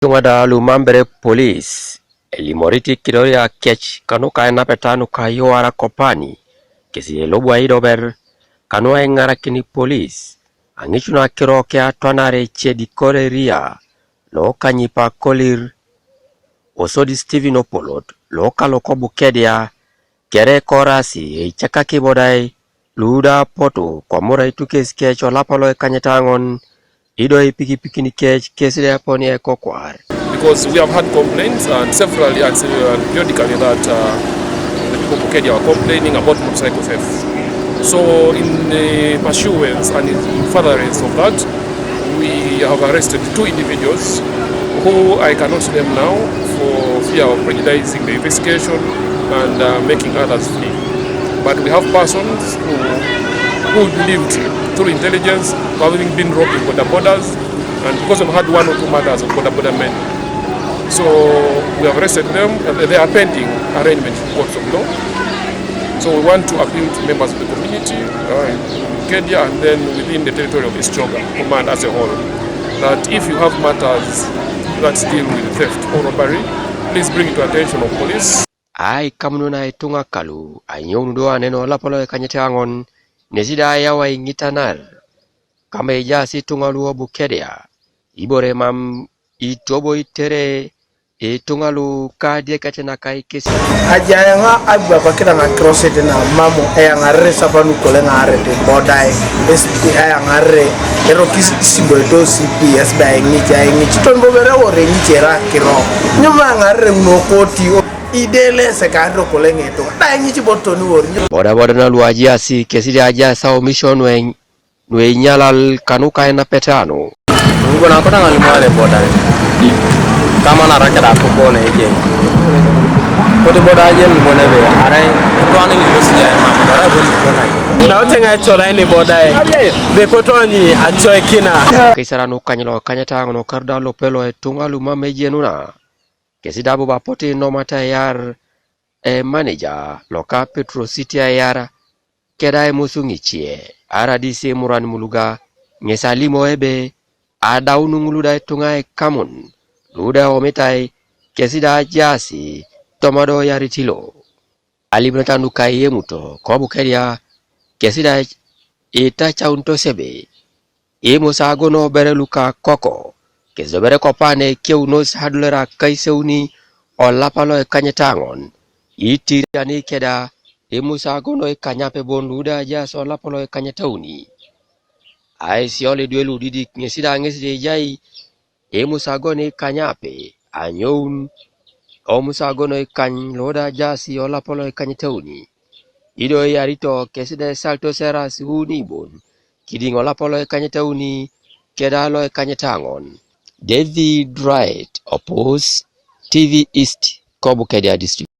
Tungada lumambere Polis elimoriti kidoria kech kanuka enapetanu kayo ara kopani kesi lobu aidober kanua engara kini Polis angichuna kiroke atwanare chedi koreria lo kanyipa kolir osodi Steven Opolot lo kaloko Bukedea kere korasi eichaka Ibodai luda poto kwa mura itukes kecho lapalo kanyetangon ido ipiki ni kesile aponi ekokwar. Because we have had complaints and severally and periodically that the people of Bukedea are complaining about motorcycle theft. So in pursuance and in furtherance of that, we have arrested 2 individuals who I cannot name now for fear of prejudicing the investigation and making others flee. But we have persons who believed through intelligence having been robbed in borders, and because we've had 1 or 2 murders of border men. So we have arrested them and they are pending arraignment in courts of law. So we want to appeal to members of the community in Bukedea and then within the territory of Ipioritos command as a whole, that if you have matters that deal with theft or robbery, please bring it to attention of police. Ai kamnuna itunga kalu anyondoa neno lapalo kanyetangon nezida yawa ingitanar kama ijasi tunga luo Bukedea ibore mam itobo itere itungalu kadie katena kai kesi aja nga agba bakira nga crosset na mamo nga resa panu kole nga arete Ibodai SP nga re Arocu Ibodai PS ba ngi tombo bere ore ngi chera kiro nyuma nga re mnokoti idele se kadro kole ngeto ba ngi botoni wor boda na luaji asi kesi aja sao mission we nyalal kanuka ena petano ngona kota ngali male Ibodai kama na rakada ko ne yake ko de boda je mi mona be are to ani ni lo siya ma bara bo ni na otenga chola ni Ibodai be ko to ni achoy kina kaisarano kanyalo kanyatango no kardalo pelo etungalu mamejenuna kesi dabo bapote no matayar manager loka Petro City yara kedai musungichie aradisi muran muluga ngesalimo ebe adaunu nguluda etungai kamun luda ometai kesida jasi tomado yaritilo alibnatanu kaiye muto ko Bukedea kesida itacha untosebe musagono bereluka koko kezobere kopane keunos hadlera kaiseuni olapalo kanyetangon itirani keda musagono kanyape bonduda jaso olapalo kanyetauni ai siole duelu didi ngesida jai musagone kanyape anyoun musagone kan loda jasi olapolo kanyetauni ido yarito kesida salto seras hunibon kiding olapolo kanyetauni kedalo kanyetangon. David Wright oppose TV East ko Bukedea district.